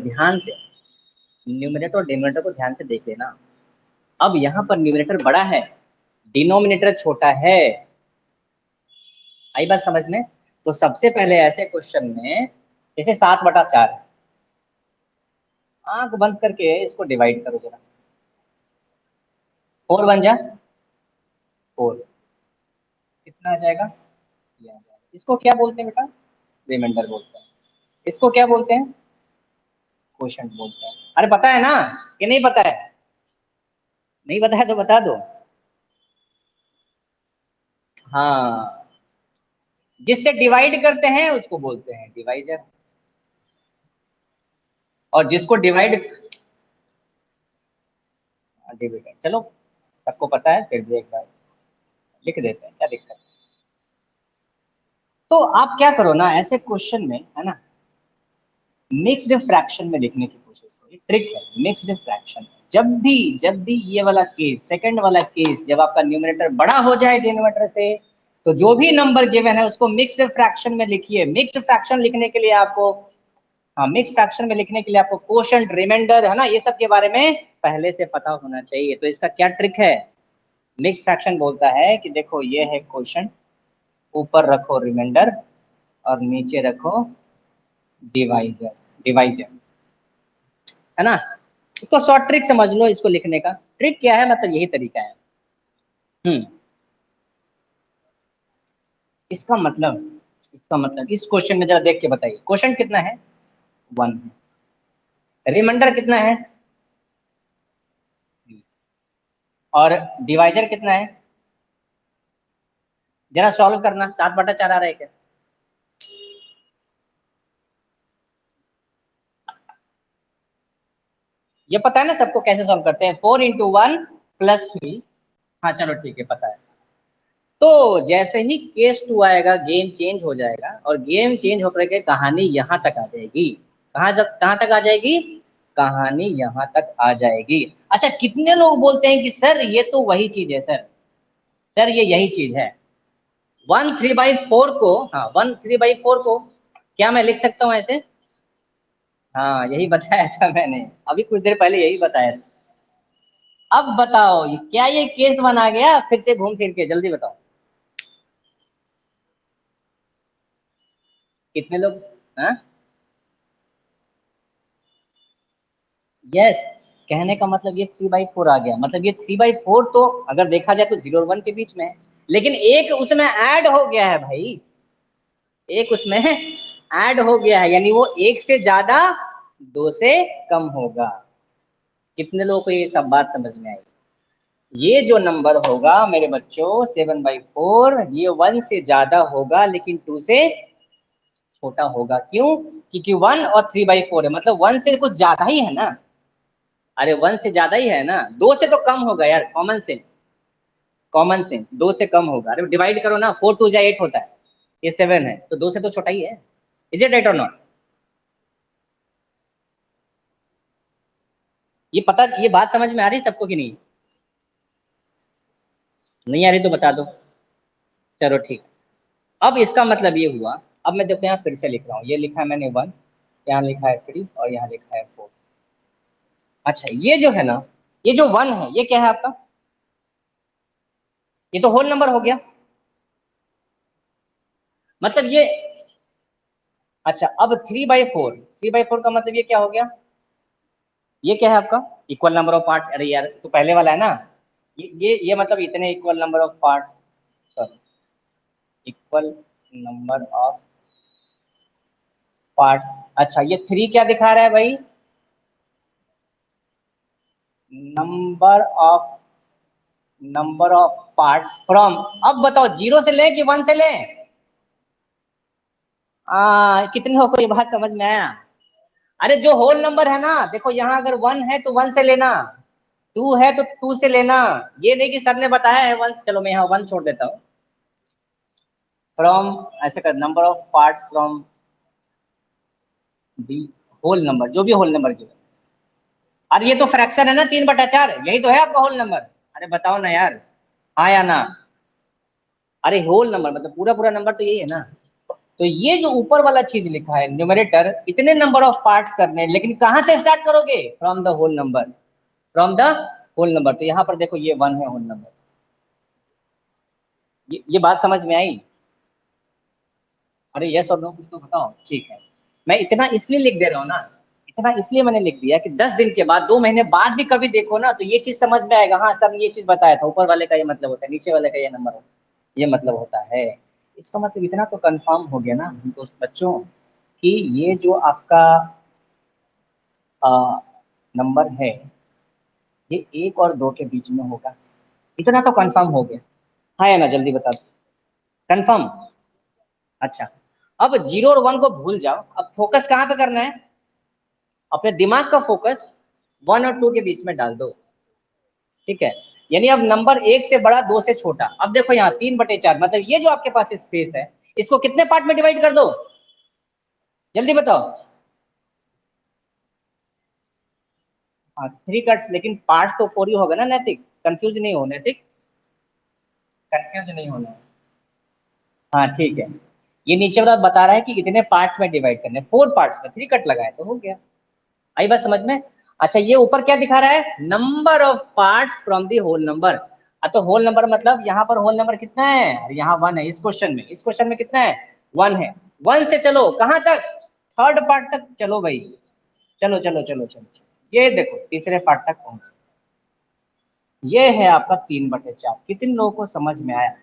न्यूमरेटर और डिनोमिनेटर को ध्यान से देख लेना। अब यहाँ पर न्यूमरेटर बड़ा है, डिनोमिनेटर छोटा है, आई बात समझ में? तो सबसे पहले ऐसे क्वेश्चन में, जैसे 7/4, आंख बंद करके इसको डिवाइड करो जरा। 4 1 जा 4, कितना आ जाएगा? ये आ जाएगा। इसको क्या बोलते हैं बेटा? रिमाइंडर बोलते हैं। इसको क्या बोलते हैं? क्वोशंट बोलते हैं। अरे पता है ना कि नहीं पता है? नहीं पता है तो बता दो। हाँ, जिससे डिवाइड करते हैं उसको बोलते हैं डिवाइजर, और जिसको डिवाइड, डिविडेंड। चलो, सबको पता है, फिर भी एक बार लिख देते हैं, क्या दिक्कत है? तो आप क्या करो ना ऐसे क्वेश्चन में, है ना, मिक्स्ड फ्रैक्शन में लिखने की कोशिश करो। ये ट्रिक है मिक्स्ड फ्रैक्शन। जब भी ये वाला केस, सेकंड वाला केस, जब आपका न्यूमरेटर बड़ा हो जाए डिनोमिनेटर से, तो जो भी नंबर गिवन है उसको मिक्स्ड फ्रैक्शन में लिखिए। मिक्स्ड फ्रैक्शन लिखने के लिए आपको, हाँ, मिक्स फ्रैक्शन में लिखने के लिए आपको कोशंट, रिमाइंडर, है ना, ये सब के बारे में पहले से पता होना चाहिए। तो इसका क्या ट्रिक है? मिक्स फ्रैक्शन बोलता है कि देखो ये है कोशंट, ऊपर रखो रिमाइंडर और नीचे रखो डिवाइजर, डिवाइजर, है ना। इसको शॉर्ट ट्रिक समझ लो, इसको लिखने का ट्रिक क्या है, मतलब यही तरीका है। हम्म। इसका मतलब, इस क्वेश्चन में जरा देख के बताइए, क्वेश्चन कितना है? 1 है, रिमाइंडर कितना है? और डिवाइजर कितना है? जरा सॉल्व करना, 7/4 आ रहा है क्या? ये पता है ना सबको कैसे सॉल्व करते हैं? 4 × 1 + 3। हाँ चलो ठीक है, पता है। तो जैसे ही केस 2 आएगा गेम चेंज हो जाएगा, और गेम चेंज होकर के कहानी यहाँ तक आ जाएगी। कहाँ तक आ जाएगी? कहानी यहाँ तक आ जाएगी। अच्छा, कितने लोग बोलते हैं कि सर ये तो वही चीज है सर, सर ये यही चीज है। 1 3/4 को, हाँ 1 3/4 को क्या मैं लिख सकता हूँ ऐसे? हाँ यही बताया था मैंने, अभी कुछ देर पहले यही बताया था। अब बताओ क्या ये केस बना गया फिर से घूम फिर के? जल्दी बताओ, कितने लोग? हाँ, यस, कहने का मतलब ये 3/4 आ गया, मतलब ये 3/4 तो अगर देखा जाए तो 0 और 1 के बीच में है, लेकिन एक उसमें ऐड हो गया है भाई, एक उसमें ऐड हो गया है, यानी वो एक से ज्यादा, दो से कम होगा। कितने लोगों को ये सब बात समझ में आई? ये जो नंबर होगा मेरे बच्चों 7/4, ये 1 से ज्यादा होगा लेकिन 2 से छोटा होगा। क्यों? क्योंकि 1 और 3/4 है, मतलब 1 से कुछ ज्यादा ही है ना। अरे 1 से ज्यादा ही है ना, 2 से तो कम होगा यार, कॉमन सेंस। कॉमन सेंस, 2 से कम होगा। अरे डिवाइड करो ना, 4 2 जा 8 होता है, ये 7 है, तो 2 से तो छोटा ही है। इज इट राइट और नॉट? ये पता, ये बात समझ में आ रही है सबको कि नहीं? नहीं आ रही तो बता दो। चलो ठीक। अब इसका मतलब ये हुआ, अब मैं देखो यहाँ फिर से लिख रहा हूँ, ये लिखा है मैंने 1, यहाँ लिखा है 3 और यहाँ लिखा है 4। अच्छा ये जो है ना, ये जो 1 है ये क्या है आपका? ये तो होल नंबर हो गया। मतलब ये, अच्छा अब 3/4, 3/4 का मतलब ये क्या हो गया? ये क्या है आपका? Equal number of parts. अरे यार तो पहले वाला है ना, ये मतलब इतने equal number of parts, sorry, equal number of parts. अच्छा ये 3 क्या दिखा रहा है भाई? Number of, number of parts from, अब बताओ 0 से लें कि 1 से लें? कितने लोगों को ये बात समझ में आया? अरे जो होल नंबर है ना, देखो यहाँ अगर 1 है तो 1 से लेना, 2 है तो 2 से लेना। ये नहीं कि सर ने बताया है 1, चलो मैं यहाँ 1 छोड़ देता हूँ। फ्रॉम, ऐसे कर, number of parts from the whole number, जो भी होल नंबर की। अरे ये तो फ्रैक्शन है ना, 3/4, यही तो है आपका होल नंबर। अरे बताओ ना यार, हाँ या ना? अरे होल नंबर मतलब पूरा पूरा नंबर तो यही है ना। तो ये जो ऊपर वाला चीज लिखा है न्यूमरेटर, इतने नंबर ऑफ पार्ट्स करने, लेकिन कहां से स्टार्ट करोगे? From the whole number, from the whole number. तो यहाँ पर देखो ये 1 है होल नंबर। ये बात समझ में आई? अरे यस और नो कुछ तो बताओ। ठीक है, मैं इतना इसलिए लिख दे रहा हूँ ना, इतना इसलिए मैंने लिख दिया कि 10 दिन के बाद, 2 महीने बाद भी कभी देखो ना तो ये चीज समझ में आएगा, हाँ सर ये चीज बताया था, ऊपर वाले का ये मतलब होता है, नीचे वाले का ये नंबर होता है, ये मतलब होता है। इसका मतलब इतना तो कंफर्म हो गया ना दोस्त बच्चों, कि ये जो आपका नंबर है, ये 1 और 2 के बीच में होगा। इतना तो कंफर्म हो गया, हाँ या ना? जल्दी बता दो। कंफर्म? अच्छा, अब 0 और 1 को भूल जाओ, अब फोकस कहाँ पे करना है? अपने दिमाग का फोकस 1 और 2 के बीच में डाल दो। ठीक है, यानी अब नंबर 1 से बड़ा, 2 से छोटा। अब देखो यहाँ 3/4, मतलब ये जो आपके पास स्पेस है, इसको कितने पार्ट में डिवाइड कर दो? जल्दी बताओ। हाँ 3 कट्स, लेकिन पार्ट्स तो 4 ही होगा ना नैतिक, कंफ्यूज नहीं हो नैतिक, कंफ्यूज नहीं होना। हाँ ठीक है, ये नीचे वाला बता रहा है कि इतने पार्ट्स में डिवाइड करने, 4 पार्ट्स में 3 कट लगाए तो हो गया। आई बात समझ में? अच्छा ये ऊपर क्या दिखा रहा है? Number of parts from the whole number. तो होल नंबर मतलब यहाँ पर होल नंबर कितना है? और यहाँ 1 है। इस क्वेश्चन में, इस क्वेश्चन में कितना है? 1 है। 1 से चलो कहाँ तक? थर्ड पार्ट तक चलो भाई, चलो चलो चलो चलो चलो, ये देखो तीसरे पार्ट तक पहुंचे। ये है आपका 3/4। कितने लोगों को समझ में आया?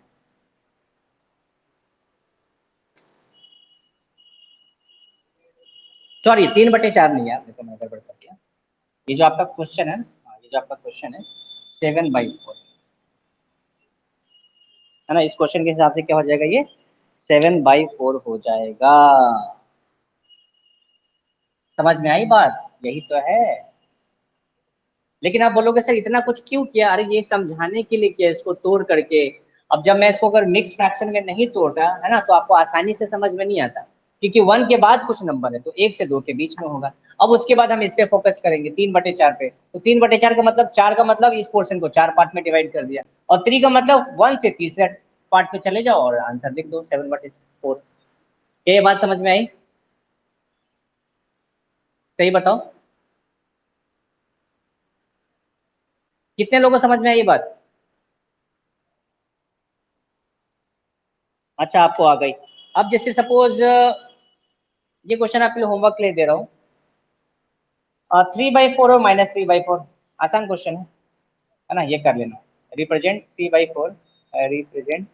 सॉरी 3/4 नहीं है, आपने तो मैं गड़बड़ कर दिया। ये जो आपका क्वेश्चन है, हाँ, ये जो आपका क्वेश्चन है 7/4 है ना, इस क्वेश्चन के हिसाब से क्या हो जाएगा? ये 7/4 हो जाएगा। समझ में आई बात? यही तो है। लेकिन आप बोलोगे सर इतना कुछ क्यों किया? अरे ये समझाने के लिए किया, इसको तोड़ करके। अब जब मैं इसको अगर मिक्स फ्रैक्शन में नहीं तोड़ता है ना, तो आपको आसानी से समझ में नहीं आता, क्योंकि 1 के बाद कुछ नंबर है तो 1 से 2 के बीच में होगा। अब उसके बाद हम इस पे फोकस करेंगे 3/4 पे, तो 3/4 का मतलब 4 का मतलब इस पोर्शन को 4 पार्ट में डिवाइड कर दिया, और 3 का मतलब 1 से तीसरे पार्ट में चले जाओ और आंसर लिख दो 7/4। ये बात समझ में आई? सही बताओ, कितने लोगों को समझ में आई ये बात? अच्छा आपको आ गई। अब जैसे सपोज ये क्वेश्चन आपके लिए होमवर्क के लिए दे रहा हूँ, 3/4 और -3/4, आसान क्वेश्चन है ना, ये कर लेना। Represent 3/4, represent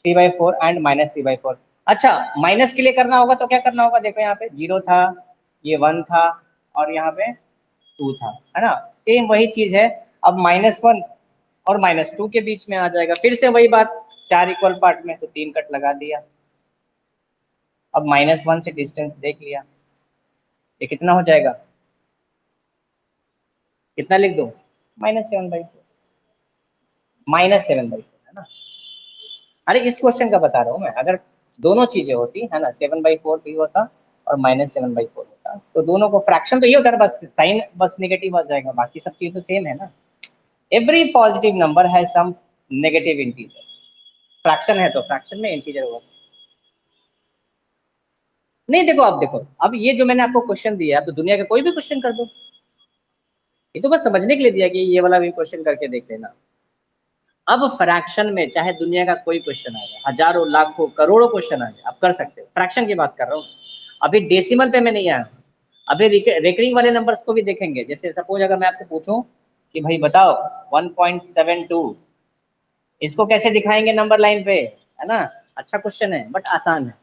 3/4 and -3/4। अच्छा माइनस के लिए करना होगा तो क्या करना होगा? देखो यहाँ पे 0 था, ये 1 था, और यहाँ पे 2 था, है ना? सेम वही चीज है। अब -1 और -2 के बीच में आ जाएगा, फिर से वही बात, 4 इक्वल पार्ट में तो 3 कट लगा दिया। अब -1 से डिस्टेंस देख लिया, ये कितना हो जाएगा? कितना लिख दो? -7/4, -7/4। ना। अरे इस क्वेश्चन का बता रहा हूँ मैं, अगर दोनों चीजें होती है ना, 7/4 भी होता और -7/4 होता, तो दोनों को फ्रैक्शन तो ये होता है, बस साइन बस नेगेटिव आ जाएगा, बाकी सब चीज तो सेम है ना। एवरी पॉजिटिव नंबर है सम नेगेटिव इंटीजर, फ्रैक्शन है तो फ्रैक्शन में इंटीजर होगा। नहीं देखो, अब देखो, अब ये जो मैंने आपको क्वेश्चन दिया, तो दुनिया का कोई भी क्वेश्चन कर दो, ये तो बस समझने के लिए दिया कि ये वाला भी क्वेश्चन करके देख लेना। अब फ्रैक्शन में चाहे दुनिया का कोई क्वेश्चन आ जाए, हजारों लाखों करोड़ों क्वेश्चन आ जाए, आप कर सकते हो, फ्रैक्शन की बात कर रहा हूँ। अभी डेसिमल पे मैं नहीं आया, अभी रेकरिंग वाले नंबर्स को भी देखेंगे। जैसे सपोज अगर मैं आपसे पूछूं कि भाई बताओ 1.72, इसको कैसे दिखाएंगे नंबर लाइन पे, है ना। अच्छा क्वेश्चन है बट आसान है।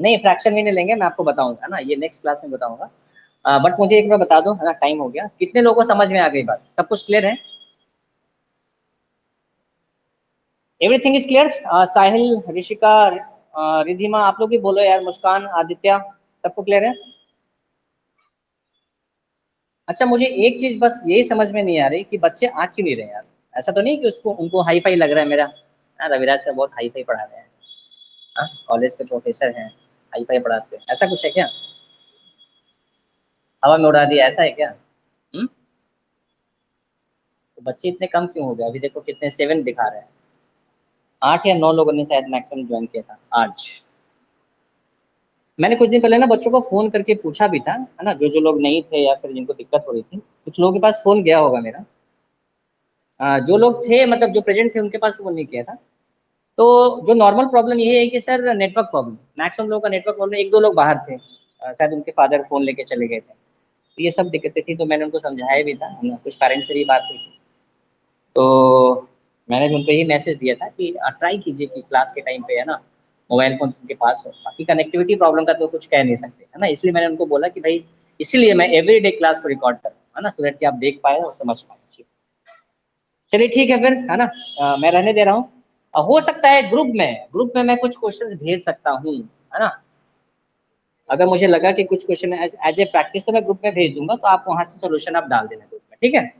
नहीं फ्रैक्शन भी नहीं लेंगे, मैं आपको बताऊंगा, है ना, ये नेक्स्ट क्लास में बताऊंगा। बट मुझे एक बार बता दो, है ना, टाइम हो गया, कितने लोगों को समझ में आ गई बात, सब कुछ क्लियर है? Everything is clear. Sahil, Rishika, Ridhima, आप लोग भी बोलो यार, मुस्कान, आदित्य, सबको क्लियर है? अच्छा मुझे एक चीज बस यही समझ में नहीं आ रही कि बच्चे आ क्यों नहीं रहे यार। ऐसा तो नहीं कि उसको उनको हाई फाई लग रहा है मेरा, हाँ, रविराज से बहुत हाई फाई पढ़ा रहे हैं, हाँ, कॉलेज के प्रोफेसर हैं, हाई फाई पढ़ाते हैं, ऐसा कुछ है क्या? हवा में उड़ा दिया, ऐसा है क्या? हम्म। तो बच्चे इतने कम क्यों हो गए? अभी देखो कितने, 7 दिखा रहे हैं। 8 या 9 लोगों ने शायद मैक्सिमम ज्वाइन किया था आज। मैंने कुछ दिन पहले ना बच्चों को फोन करके पूछा भी था, है ना, जो जो लोग नहीं थे या फिर जिनको दिक्कत हो रही थी, कुछ लोगों के पास फोन गया होगा मेरा। जो लोग थे मतलब जो प्रेजेंट थे उनके पास फोन नहीं किया था। तो जो नॉर्मल प्रॉब्लम ये है कि सर नेटवर्क प्रॉब्लम, मैक्सिमम लोगों का नेटवर्क प्रॉब्लम, एक दो लोग बाहर थे, शायद उनके फादर फोन लेके चले गए थे, तो ये सब दिक्कतें थी, तो मैंने उनको समझाया भी था, है ना, कुछ पेरेंट्स से भी बात हुई थी। तो मैंने भी उनको यही मैसेज दिया था कि ट्राई कीजिए कि क्लास के टाइम पे, है ना, मोबाइल फोन उनके पास हो, बाकी कनेक्टिविटी प्रॉब्लम का तो कुछ कह नहीं सकते, है ना, इसलिए मैंने उनको बोला कि भाई इसीलिए मैं एवरी डे क्लास को रिकॉर्ड कर रहा हूँ, है ना, सो दैट कि आप देख पाए और समझ पाए। चलिए ठीक है फिर, है ना, मैं रहने दे रहा हूँ। हो सकता है ग्रुप में मैं कुछ क्वेश्चंस भेज सकता हूँ, है ना। अगर मुझे लगा कि कुछ क्वेश्चन एज ए प्रैक्टिस तो मैं ग्रुप में भेज दूंगा, तो आप वहां से सोल्यूशन आप डाल देना ग्रुप में, ठीक है।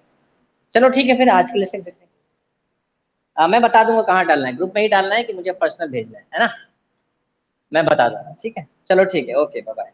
चलो ठीक है फिर, आज के लेसन देते हैं। मैं बता दूंगा कहाँ डालना है, ग्रुप में ही डालना है कि मुझे पर्सनल भेजना है ना। मैं बता दूंगा, ठीक है, चलो ठीक है, ओके, बाय बाय।